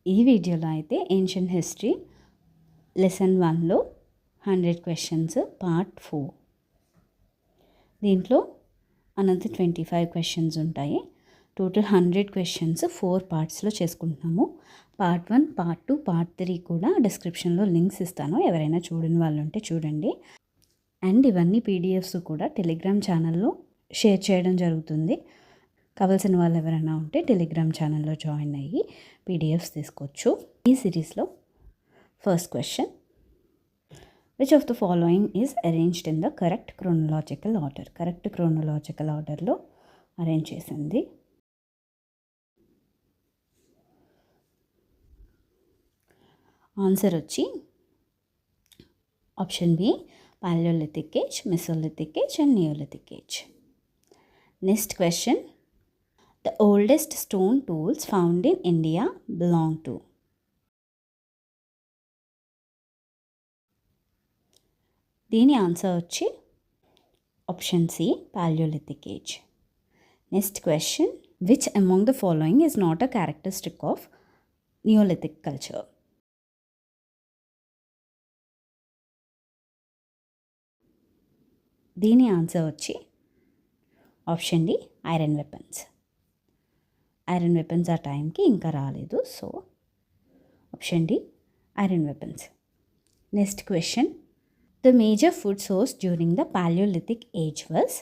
ఈ వీడియోలో అయితే ఏన్షియంట్ హిస్టరీ లెసన్ 1లో 100 క్వశ్చన్స్ పార్ట్ 4. దీంట్లో అనదర్ 25 క్వశ్చన్స్ ఉంటాయి. టోటల్ 100 క్వశ్చన్స్ 4 పార్ట్స్లో చేసుకుంటున్నాము. పార్ట్ 1, పార్ట్ 2, పార్ట్ 3 కూడా డిస్క్రిప్షన్లో లింక్స్ ఇస్తాను. ఎవరైనా చూడని వాళ్ళు ఉంటే చూడండి. అండ్ ఇవన్నీ పీడిఎఫ్స్ కూడా టెలిగ్రామ్ ఛానల్లో షేర్ చేయడం జరుగుతుంది. కావాల్సిన వాళ్ళు ఎవరైనా ఉంటే టెలిగ్రామ్ ఛానల్లో జాయిన్ అయ్యి పీడిఎఫ్స్ తీసుకోవచ్చు. ఈ సిరీస్లో first question, which of the following is arranged in the correct chronological order? Correct chronological ఆర్డర్లో అరేంజ్ చేసింది. ఆన్సర్ వచ్చి option B, paleolithic age, mesolithic age and neolithic age. Next question, the oldest stone tools found in India belong to? దీని answer వచ్చి option C, palaeolithic age. Next question, which among the following is not a characteristic of neolithic culture? దీని answer వచ్చి option D, iron weapons. Iron weapons ఆ టైంకి ఇంకా రాలేదు. So option D, iron weapons. Next question, the major food source during the palaeolithic age was?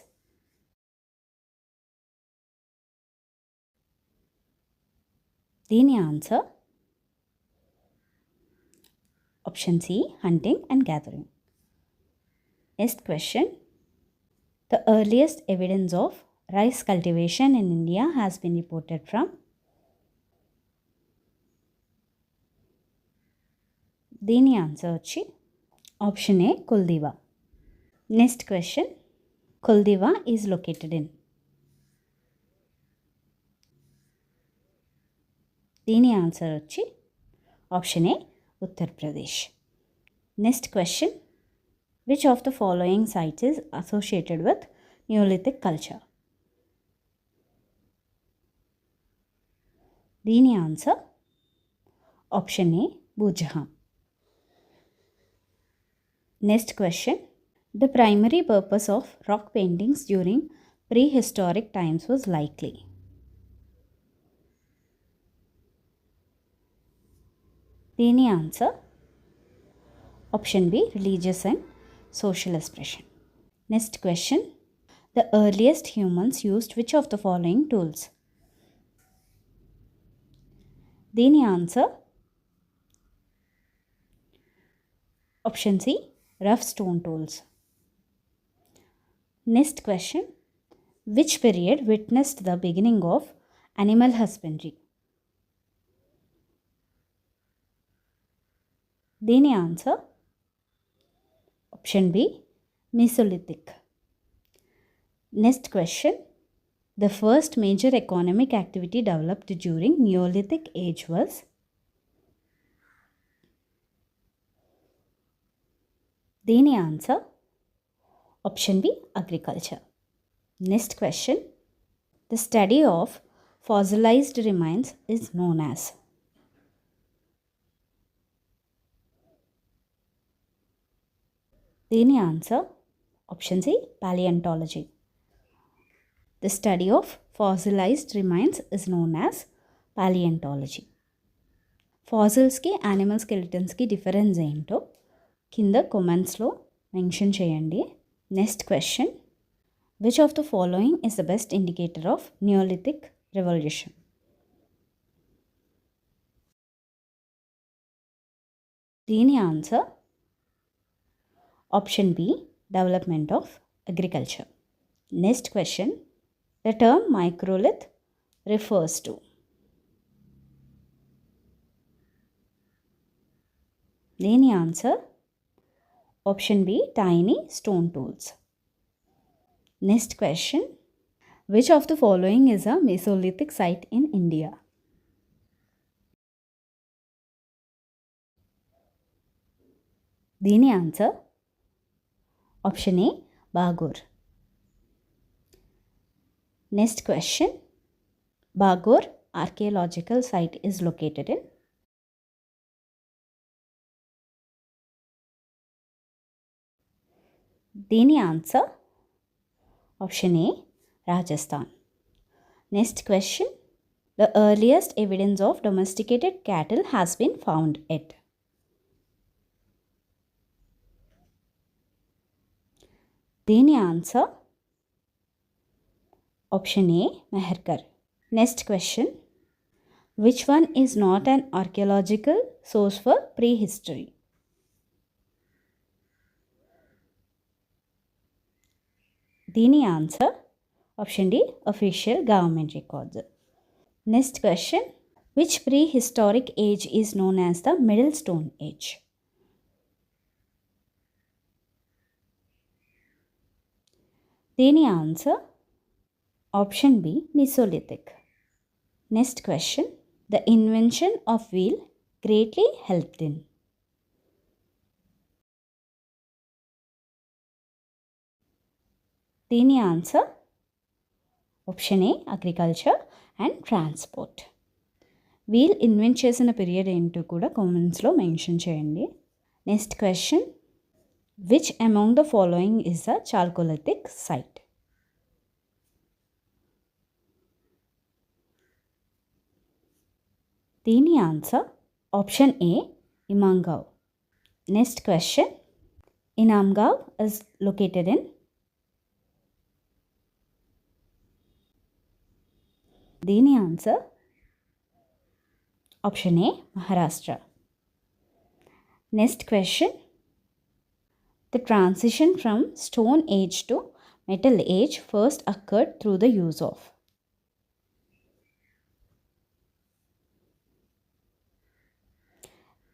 దీని answer option C, hunting and gathering. Next question, the earliest evidence of rice cultivation in India has been reported from? దీని answer వచ్చి option A, కుల్దీవా. Next question, కుల్దీవా is located in? దీని answer వచ్చి option A, Uttar Pradesh. Next question, which of the following sites is associated with neolithic culture? దీని answer option A, బూర్జహాం. Next question, the primary purpose of rock paintings during pre historic times was likely? దీని answer option B, religious and social expression. Next question, the earliest humans used which of the following tools? దీని answer option C, rough stone tools. Next question, which period witnessed the beginning of animal husbandry? దీని answer option B, mesolithic. Next question, the first major economic activity developed during Neolithic age was? దీని answer option B, agriculture. Next question, the study of fossilized remains is known as? దీని answer option C, paleontology. The study of fossilized remains is known as paleontology. ఫాసిల్స్కి animal స్కెలిటన్స్కి difference ఏంటో కింద కామెంట్స్లో mention చేయండి. Next question, which of the following is the best indicator of neolithic revolution? దీని answer option B, development of agriculture. Next question, the term microlith refers to? దీని answer option B, tiny stone tools. Next question, which of the following is a Mesolithic site in India? దీని answer option A, Bagor. Next question, Bagor archaeological site is located in? దీని answer option A Rajasthan. Next question, the earliest evidence of domesticated cattle has been found at. దీని answer option A Mehrgarh. Next question, which one is not an archaeological source for prehistory. దీని answer option D official government records. Next question, which prehistoric age is known as the middle stone age. దీని answer option B mesolithic. Next question, the invention of wheel greatly helped in. దీని answer option A agriculture and transport. Wheel invent చేసిన period ఏంటో కూడా కామెంట్స్లో mention చేయండి. Next question, which among the following is the chalcolithic site. దీని answer option A Inamgaon. Next question, Inamgaon is located in. దీని answer option A Maharashtra. Next question, the transition from stone age to metal age first occurred through the use of.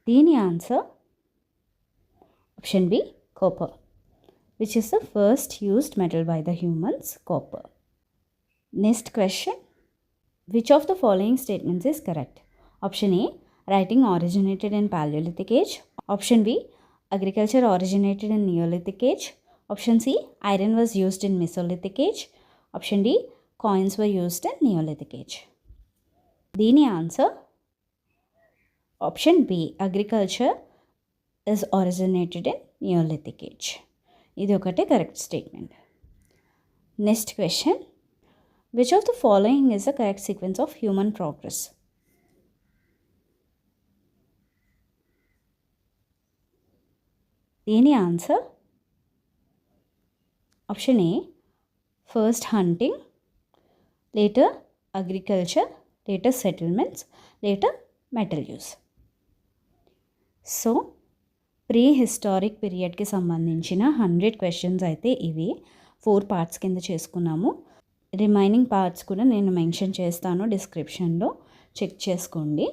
దీని answer option B copper, which is the first used metal by the humans, copper. Next question, which of the following statements is correct? Option A, writing originated in Paleolithic age. Option B, agriculture originated in Neolithic age. Option C, iron was used in Mesolithic age. Option D, coins were used in Neolithic age. దీని answer option B, agriculture is originated in Neolithic age. ఇది ఒకటే correct statement. Next question, which of the following is the correct sequence of human progress? దీని answer option A, first hunting, later agriculture, later settlements, later metal use. So prehistoric పీరియడ్కి సంబంధించిన 100 questions అయితే ఇవి 4 parts కింద చేసుకున్నాము. Remaining parts కూడా నేను mention చేస్తాను డిస్క్రిప్షన్లో, చెక్ చేసుకోండి.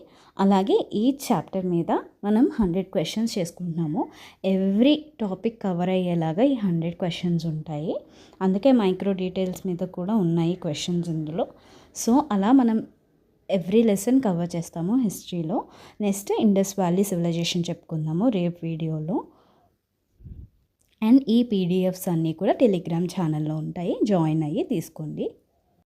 అలాగే ఈ చాప్టర్ మీద మనం 100 క్వశ్చన్స్ చేసుకుంటున్నాము. ఎవ్రీ టాపిక్ కవర్ అయ్యేలాగా ఈ 100 క్వశ్చన్స్ ఉంటాయి. అందుకే మైక్రో డీటెయిల్స్ మీద కూడా ఉన్నాయి క్వశ్చన్స్ ఇందులో. సో అలా మనం ఎవ్రీ లెసన్ కవర్ చేస్తాము హిస్టరీలో. నెక్స్ట్ ఇండస్ వ్యాలీ సివిలైజేషన్ చెప్పుకుందాము రేపు వీడియోలో. అండ్ ఈ పీడిఎఫ్స్ అన్నీ కూడా టెలిగ్రామ్ ఛానల్లో ఉంటాయి, జాయిన్ అయ్యి తీసుకోండి.